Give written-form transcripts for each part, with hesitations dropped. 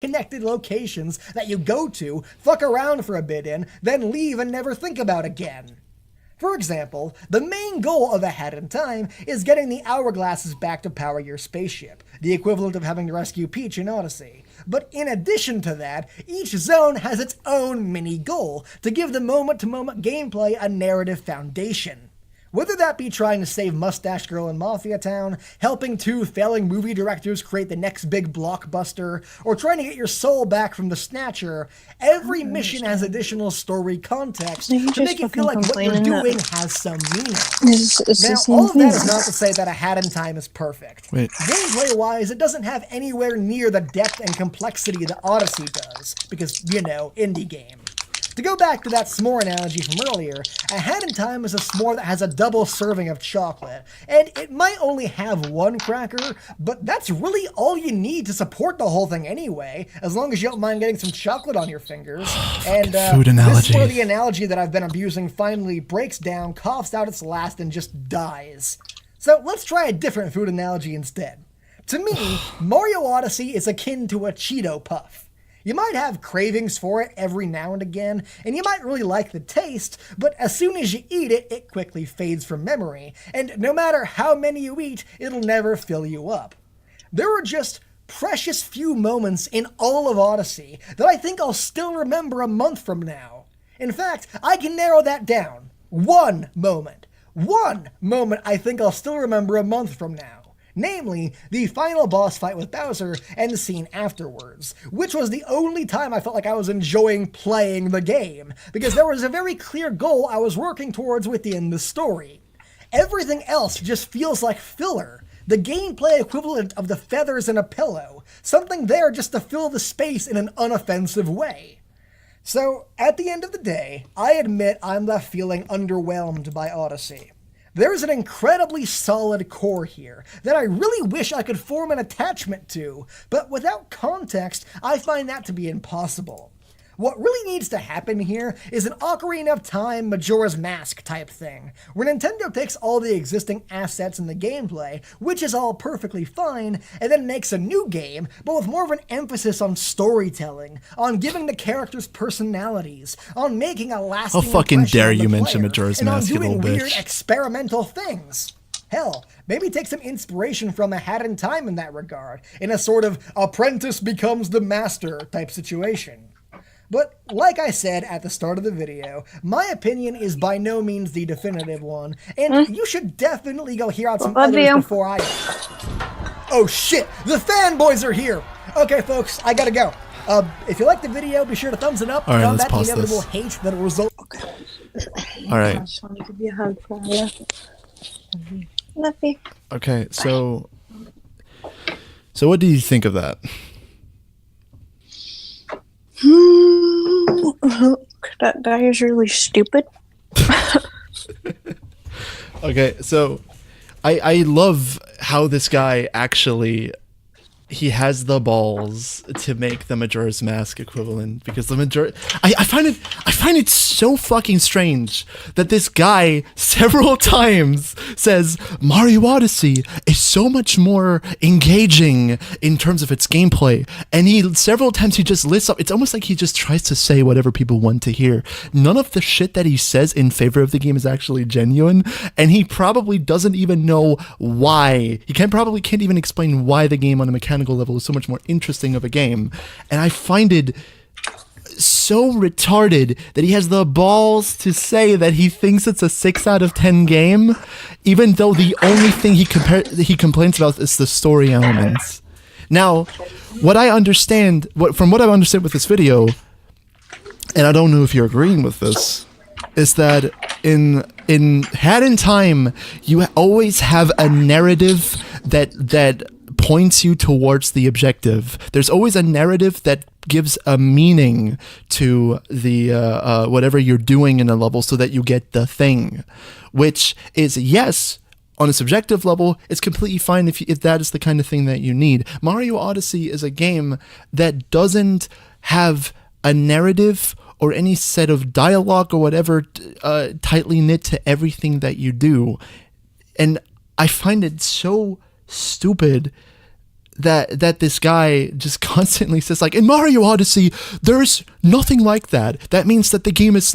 connected locations that you go to, fuck around for a bit in, then leave and never think about again. For example, the main goal of A Hat in Time is getting the hourglasses back to power your spaceship, the equivalent of having to rescue Peach in Odyssey. But in addition to that, each zone has its own mini-goal to give the moment-to-moment gameplay a narrative foundation. Whether that be trying to save Mustache Girl in Mafia Town, helping two failing movie directors create the next big blockbuster, or trying to get your soul back from the Snatcher, every mission has additional story context to make it feel like what you're doing has some meaning. Now, all of that is not to say that A Hat in Time is perfect. Gameplay-wise, it doesn't have anywhere near the depth and complexity that Odyssey does, because, you know, indie game. To go back to that s'more analogy from earlier, A Hat in Time is a s'more that has a double serving of chocolate, and it might only have one cracker, but that's really all you need to support the whole thing anyway, as long as you don't mind getting some chocolate on your fingers. And food analogy. This is where the analogy that I've been abusing finally breaks down, coughs out its last, and just dies. So let's try a different food analogy instead. To me, Mario Odyssey is akin to a Cheeto Puff. You might have cravings for it every now and again, and you might really like the taste, but as soon as you eat it, it quickly fades from memory, and no matter how many you eat, it'll never fill you up. There are just precious few moments in all of Odyssey that I think I'll still remember a month from now. In fact, I can narrow that down. One moment. One moment I think I'll still remember a month from now. Namely, the final boss fight with Bowser and the scene afterwards, which was the only time I felt like I was enjoying playing the game, because there was a very clear goal I was working towards within the story. Everything else just feels like filler, the gameplay equivalent of the feathers in a pillow, something there just to fill the space in an unoffensive way. So, at the end of the day, I admit I'm left feeling underwhelmed by Odyssey. There's an incredibly solid core here that I really wish I could form an attachment to, but without context, I find that to be impossible. What really needs to happen here is an Ocarina of Time Majora's Mask type thing, where Nintendo takes all the existing assets in the gameplay, which is all perfectly fine, and then makes a new game, but with more of an emphasis on storytelling, on giving the characters personalities, on making a lasting How fucking impression dare on the you mention player, Majora's and on Mask, you doing little weird bitch. experimental things. Hell, maybe take some inspiration from A Hat in Time in that regard, in a sort of apprentice becomes the master type situation. But, like I said at the start of the video, my opinion is by no means the definitive one, and you should definitely go hear out some others before I... Oh shit! The fanboys are here! Okay folks, I gotta go. If you liked the video, be sure to thumbs it up. Alright, let's Combat the pause inevitable this. hate that'll result... Alright. I just want to give you a hug, Claudia. Love you. Okay, so what do you think of that? That guy is really stupid. Okay, so I love how this guy actually, he has the balls to make the Majora's Mask equivalent, because the I find it so fucking strange that this guy several times says Mario Odyssey is so much more engaging in terms of its gameplay, and several times he just lists up, it's almost like he just tries to say whatever people want to hear. None of the shit that he says in favor of the game is actually genuine, and he probably doesn't even know why. He probably can't even explain why the game on a mechanical level is so much more interesting of a game. And I find it so retarded that he has the balls to say that he thinks it's a 6 out of 10 game, even though the only thing he complains about is the story elements. Now, from what I understand with this video, and I don't know if you're agreeing with this, is that in Hat in Time, you always have a narrative that points you towards the objective. There's always a narrative that gives a meaning to the whatever you're doing in a level, so that you get the thing, which is, yes, on a subjective level, it's completely fine if that is the kind of thing that you need. Mario Odyssey is a game that doesn't have a narrative or any set of dialogue or whatever tightly knit to everything that you do. And I find it so stupid that this guy just constantly says, like, in Mario Odyssey, there's nothing like that. That means that the game is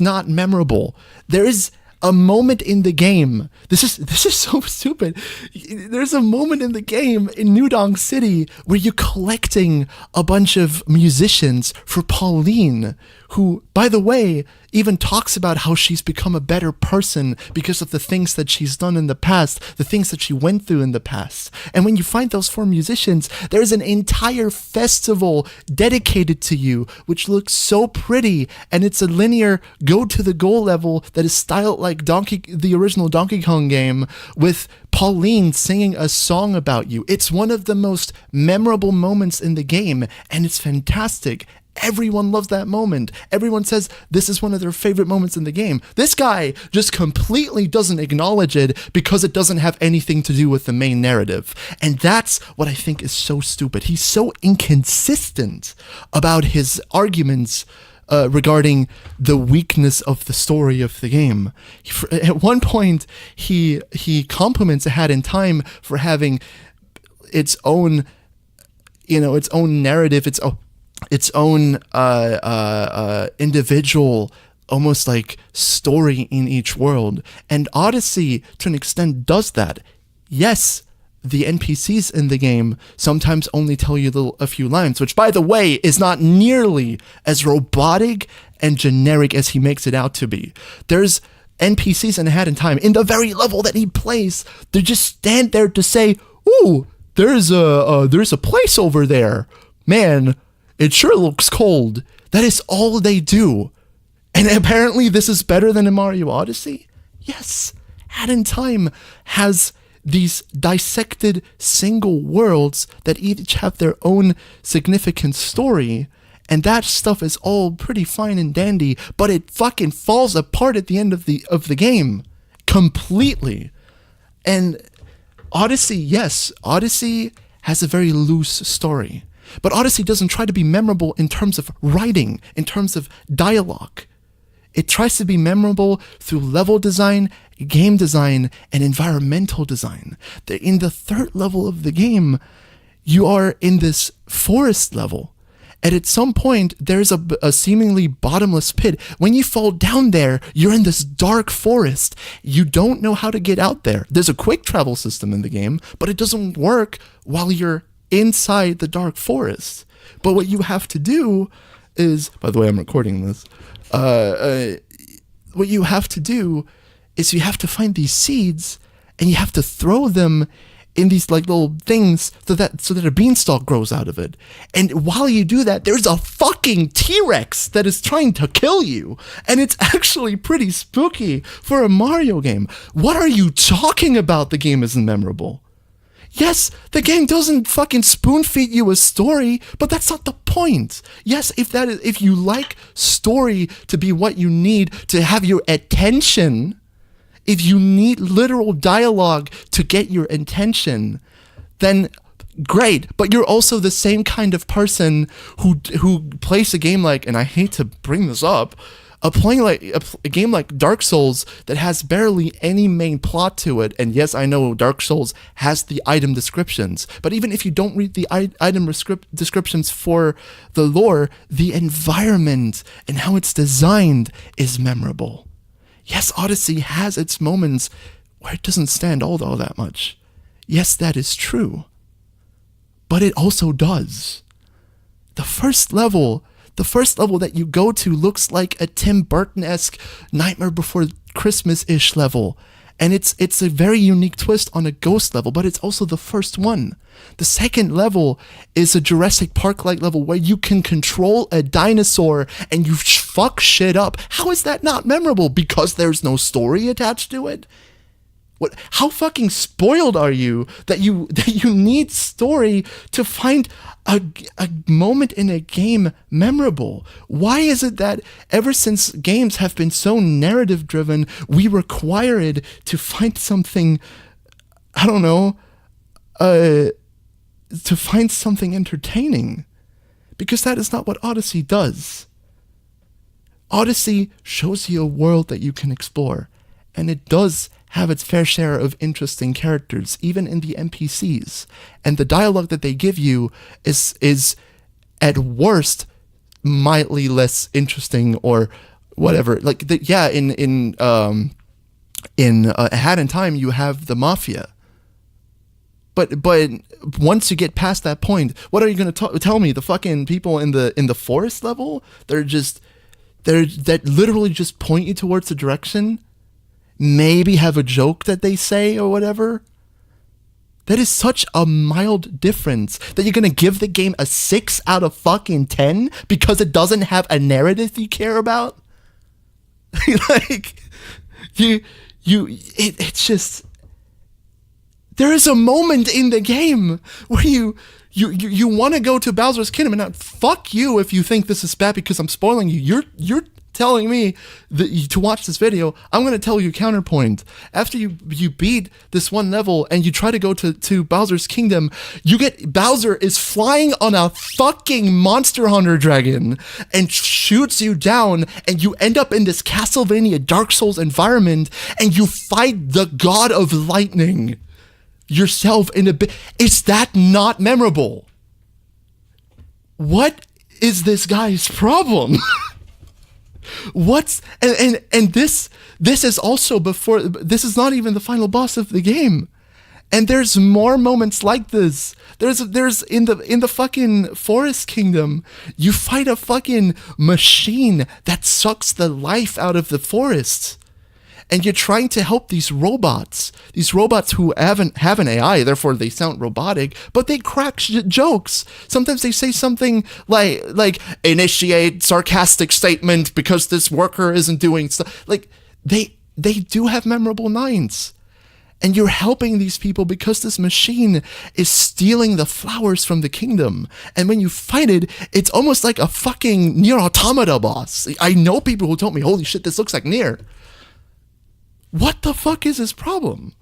not memorable. There is a moment in the game. This is so stupid. There's a moment in the game in New Donk City where you're collecting a bunch of musicians for Pauline, who, by the way, even talks about how she's become a better person because of the things that she's done in the past, the things that she went through in the past. And when you find those 4 musicians, there's an entire festival dedicated to you, which looks so pretty, and it's a linear go to the goal level that is styled like the original Donkey Kong game, with Pauline singing a song about you. It's one of the most memorable moments in the game, and it's fantastic. Everyone loves that moment. Everyone says this is one of their favorite moments in the game. This guy just completely doesn't acknowledge it because it doesn't have anything to do with the main narrative. And that's what I think is so stupid. He's so inconsistent about his arguments regarding the weakness of the story of the game. At one point, he compliments A Hat in Time for having its own, its own narrative, its own individual, almost like story in each world. And Odyssey, to an extent, does that. Yes, the NPCs in the game sometimes only tell you a few lines, which, by the way, is not nearly as robotic and generic as he makes it out to be. There's NPCs in A Hat in Time, in the very level that he plays, they just stand there to say, "Ooh, there's a place over there. Man, it sure looks cold." That is all they do. And apparently this is better than in Mario Odyssey? Yes. Hat in Time has these dissected single worlds that each have their own significant story, and that stuff is all pretty fine and dandy, but it fucking falls apart at the end of the game. Completely. And Odyssey, yes, Odyssey has a very loose story. But Odyssey doesn't try to be memorable in terms of writing, in terms of dialogue. It tries to be memorable through level design, game design, and environmental design. In the 3rd level of the game, you are in this forest level. And at some point, there's a seemingly bottomless pit. When you fall down there, you're in this dark forest. You don't know how to get out there. There's a quick travel system in the game, but it doesn't work while you're inside the dark forest. But what you have to do is, by the way, I'm recording this. What you have to do is you have to find these seeds and you have to throw them in these like little things so that a beanstalk grows out of it. And while you do that, there's a fucking T-Rex that is trying to kill you. And it's actually pretty spooky for a Mario game. What are you talking about? The game isn't memorable. Yes, the game doesn't fucking spoon-feed you a story, but that's not the point. Yes, if you like story to be what you need to have your attention, if you need literal dialogue to get your attention, then great. But you're also the same kind of person who plays a game like, and I hate to bring this up, playing like a game like Dark Souls that has barely any main plot to it. And yes, I know Dark Souls has the item descriptions, but even if you don't read the item descriptions for the lore, the environment and how it's designed is memorable. Yes, Odyssey has its moments where it doesn't stand all that much. Yes, that is true. But it also does. The first level that you go to looks like a Tim Burton-esque Nightmare Before Christmas-ish level. And it's a very unique twist on a ghost level, but it's also the first one. The second level is a Jurassic Park-like level where you can control a dinosaur and you fuck shit up. How is that not memorable? Because there's no story attached to it? What? How fucking spoiled are you that you need story to find a moment in a game memorable? Why is it that ever since games have been so narrative driven, we require it to find something, I don't know, to find something entertaining? Because that is not what Odyssey does. Odyssey shows you a world that you can explore. and it does have its fair share of interesting characters, even in the NPCs. And the dialogue that they give you is at worst mildly less interesting or whatever. Like in A Hat in Time you have the mafia. But once you get past that point, what are you going to tell me? The fucking people in the forest level, that literally just point you towards the direction, maybe have a joke that they say or whatever. That is such a mild difference that you're going to give the game a 6 out of fucking 10 because it doesn't have a narrative you care about. Like it's just, there is a moment in the game where you want to go to Bowser's Kingdom, and fuck you if you think this is bad because I'm spoiling you. You're telling me that to watch this video. I'm going to tell you counterpoint. After you beat this one level and you try to go to Bowser's Kingdom, you get Bowser is flying on a fucking Monster Hunter dragon and shoots you down, and you end up in this Castlevania Dark Souls environment, and you fight the God of Lightning yourself in a bit. Is that not memorable? What is this guy's problem? And this is also before, this is not even the final boss of the game, and there's more moments like this. There's in the fucking Forest Kingdom, you fight a fucking machine that sucks the life out of the forest, and you're trying to help these robots who have an AI, therefore they sound robotic, but they crack jokes. Sometimes they say something like initiate sarcastic statement because this worker isn't doing stuff. Like they do have memorable lines. And you're helping these people because this machine is stealing the flowers from the kingdom. And when you fight it, it's almost like a fucking Nier Automata boss. I know people who told me, holy shit, this looks like Nier. What the fuck is his problem?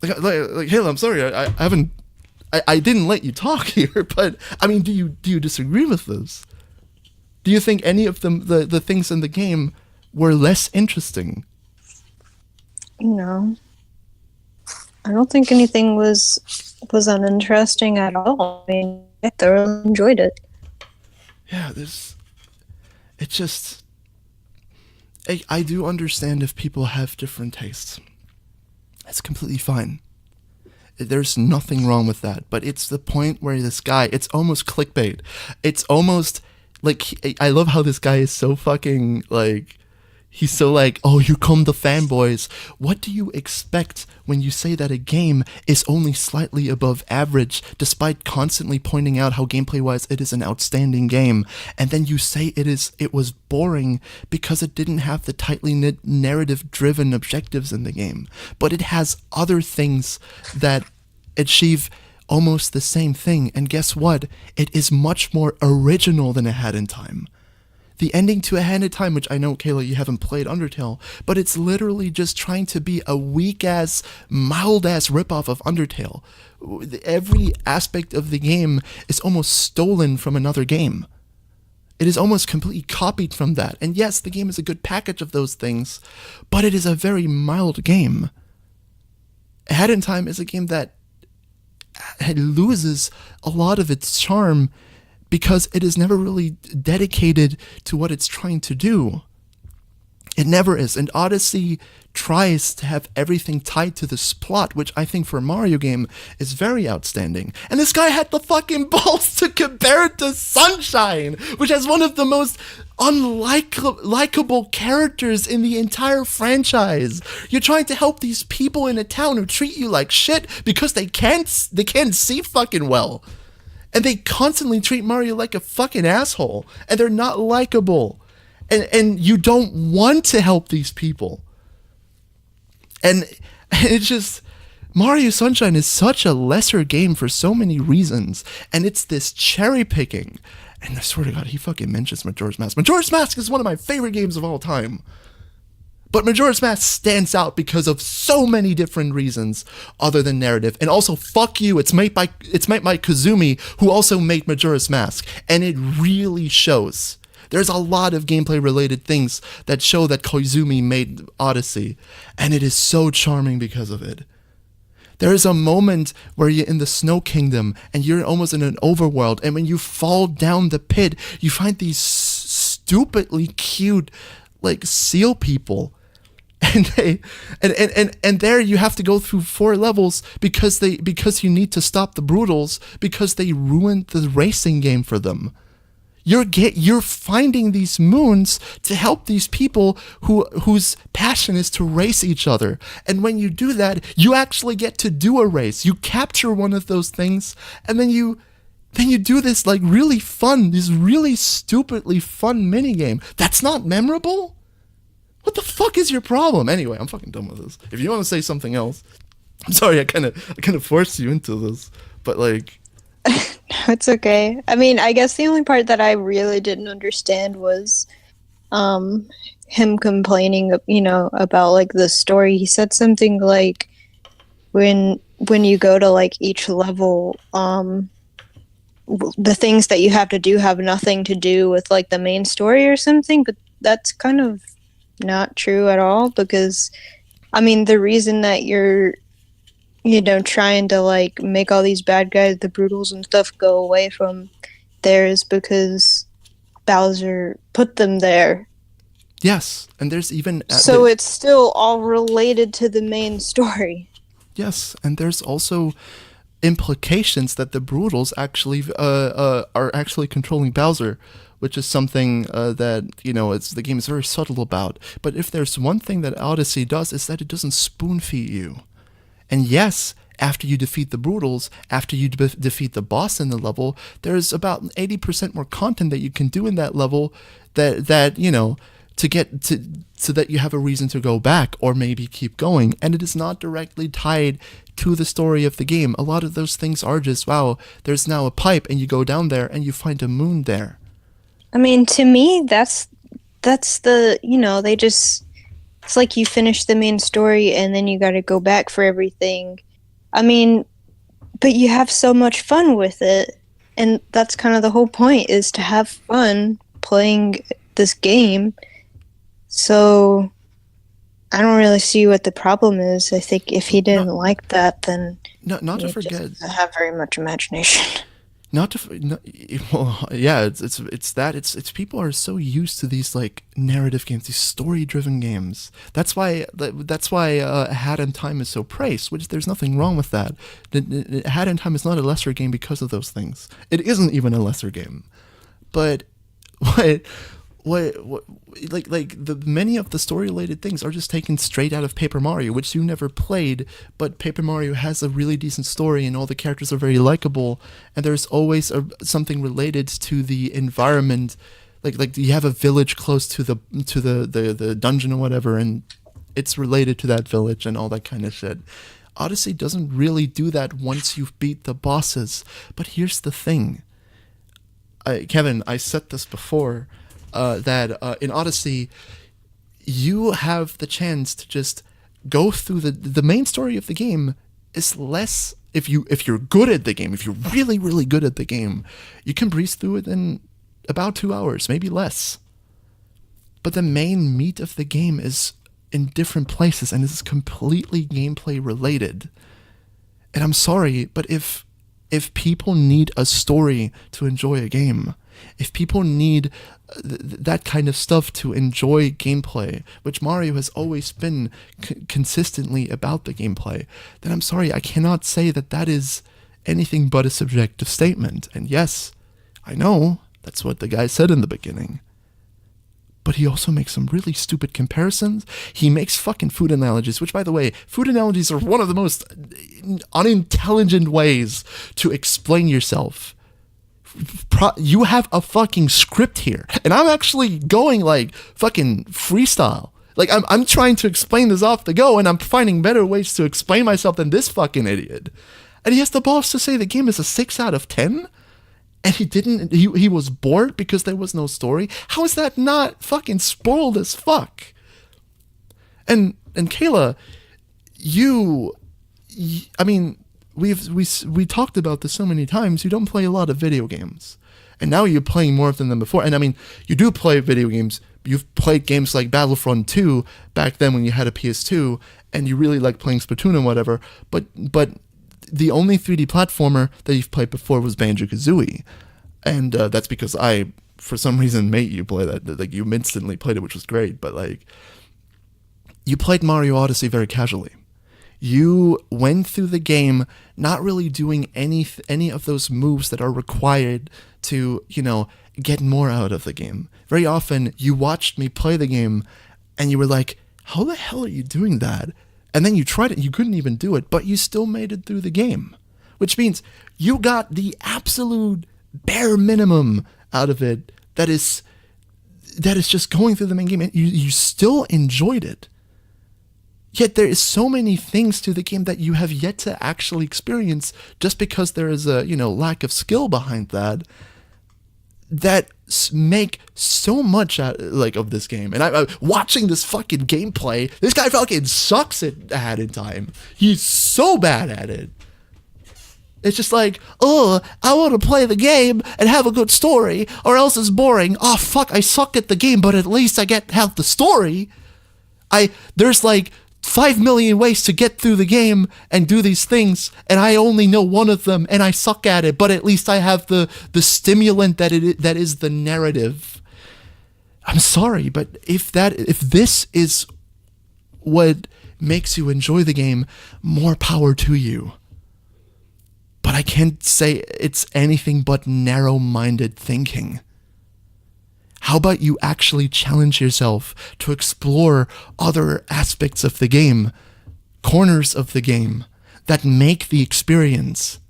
Like Halo, I'm sorry, I didn't let you talk here, but I mean, do you disagree with this? Do you think any of the things in the game were less interesting? No. I don't think anything was uninteresting at all. I mean, I thoroughly enjoyed it. Yeah, I do understand if people have different tastes. That's completely fine. There's nothing wrong with that. But it's the point where this guy, it's almost clickbait. It's almost like, I love how this guy is so fucking like, he's so like, oh, here come the fanboys. What do you expect when you say that a game is only slightly above average, despite constantly pointing out how gameplay-wise it is an outstanding game, and then you say it was boring because it didn't have the tightly knit narrative-driven objectives in the game, but it has other things that achieve almost the same thing, and guess what? It is much more original than A Hat in Time. The ending to A Hat in Time, which I know, Kayla, you haven't played Undertale, but it's literally just trying to be a weak-ass, mild-ass ripoff of Undertale. Every aspect of the game is almost stolen from another game. It is almost completely copied from that. And yes, the game is a good package of those things, but it is a very mild game. A Hat in Time is a game that loses a lot of its charm because it is never really dedicated to what it's trying to do. It never is. And Odyssey tries to have everything tied to this plot, which I think for a Mario game is very outstanding. And this guy had the fucking balls to compare it to Sunshine, which has one of the most unlikable characters in the entire franchise. You're trying to help these people in a town who treat you like shit because they can't see fucking well. And they constantly treat Mario like a fucking asshole. And they're not likable. And you don't want to help these people. And it's just, Mario Sunshine is such a lesser game for so many reasons. And it's this cherry picking. And I swear to God, he fucking mentions Majora's Mask. Majora's Mask is one of my favorite games of all time. But Majora's Mask stands out because of so many different reasons other than narrative. And also, fuck you, it's made by Kazumi, who also made Majora's Mask. And it really shows. There's a lot of gameplay related things that show that Koizumi made Odyssey, and it is so charming because of it. There is a moment where you're in the Snow Kingdom and you're almost in an overworld, and when you fall down the pit, you find these stupidly cute like seal people. And they and there you have to go through 4 levels because you need to stop the Brutals because they ruined the racing game for them. You're finding these moons to help these people whose passion is to race each other. And when you do that, you actually get to do a race. You capture one of those things, and then you do this like really fun, this really stupidly fun minigame. That's not memorable? What the fuck is your problem? Anyway, I'm fucking done with this. If you want to say something else, I'm sorry, I kind of forced you into this, but like. No, it's okay. I mean, I guess the only part that I really didn't understand was, him complaining, about like the story. He said something like, when you go to like each level, the things that you have to do have nothing to do with like the main story or something. But that's kind of not true at all, because I mean the reason that you're trying to like make all these bad guys, the Brutals and stuff, go away from there is because Bowser put them there. Yes, and there's even so it's still all related to the main story. Yes, and there's also implications that the Brutals actually are actually controlling Bowser, which is something that, the game is very subtle about. But if there's one thing that Odyssey does, is that it doesn't spoon-feed you. And yes, after you defeat the Brutals, after you defeat the boss in the level, there's about 80% more content that you can do in that level that to get to, so that you have a reason to go back or maybe keep going. And it is not directly tied to the story of the game. A lot of those things are just, wow, there's now a pipe and you go down there and you find a moon there. I mean, to me, that's the, they just, it's like you finish the main story and then you got to go back for everything. I mean, but you have so much fun with it. And that's kind of the whole point, is to have fun playing this game. So I don't really see what the problem is. I think if he didn't like that, then not to forget, doesn't have very much imagination. It's people are so used to these like narrative games, these story-driven games. That's why A Hat in Time is so praised, which there's nothing wrong with that. A Hat in Time is not a lesser game because of those things. It isn't even a lesser game. But the many of the story-related things are just taken straight out of Paper Mario, which you never played, but Paper Mario has a really decent story and all the characters are very likable, and there's always something related to the environment, like you have a village close to the dungeon or whatever, and it's related to that village and all that kind of shit. Odyssey doesn't really do that once you've beat the bosses, but here's the thing. Kevin, I said this before, that in Odyssey, you have the chance to just go through the main story of the game is less, if you're good at the game, if you're really, really good at the game, you can breeze through it in about 2 hours, maybe less. But the main meat of the game is in different places and is completely gameplay related. And I'm sorry, but if people need a story to enjoy a game, if people need that kind of stuff to enjoy gameplay, which Mario has always been consistently about the gameplay, then I'm sorry, I cannot say that is anything but a subjective statement. And yes, I know that's what the guy said in the beginning. But he also makes some really stupid comparisons. He makes fucking food analogies, which, by the way, food analogies are one of the most unintelligent ways to explain yourself. You have a fucking script here, and I'm actually going like fucking freestyle. Like I'm trying to explain this off the go, and I'm finding better ways to explain myself than this fucking idiot. And he has the balls to say the game is a 6 out of 10, and he was bored because there was no story. How is that not fucking spoiled as fuck? And Kayla, I mean, we talked about this so many times. You don't play a lot of video games, And now you're playing more of them than before. And I mean, you do play video games. You've played games like Battlefront 2 back then when you had a PS2, and you really like playing Splatoon and whatever. But the only 3D platformer that you've played before was Banjo-Kazooie. And that's because I, for some reason, made you play that. Like, you instantly played it, which was great. But, like, you played Mario Odyssey very casually. You went through the game not really doing any of those moves that are required to, get more out of the game. Very often, you watched me play the game, and you were like, how the hell are you doing that? And then you tried it, and you couldn't even do it, but you still made it through the game. Which means you got the absolute bare minimum out of it that is just going through the main game, and you still enjoyed it. Yet there is so many things to the game that you have yet to actually experience just because there is a, lack of skill behind that make so much of this game. And I'm watching this fucking gameplay. This guy fucking sucks at in time. He's so bad at it. It's just like, I want to play the game and have a good story, or else it's boring. Oh, fuck, I suck at the game, but at least I get to have the story. There's like 5 million ways to get through the game and do these things, and I only know one of them, and I suck at it, but at least I have the stimulant that is the narrative. I'm sorry, but if this is what makes you enjoy the game, more power to you. But I can't say it's anything but narrow-minded thinking. How about you actually challenge yourself to explore other aspects of the game, corners of the game, that make the experience?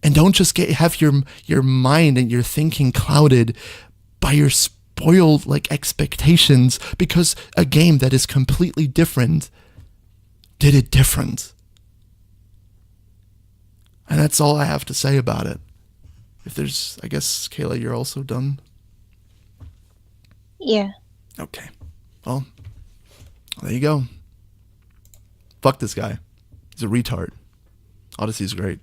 And don't just have your mind and your thinking clouded by your spoiled expectations because a game that is completely different did it different. And that's all I have to say about it. I guess, Kayla, you're also done? Yeah. Okay. Well, there you go. Fuck this guy. He's a retard. Odyssey's great.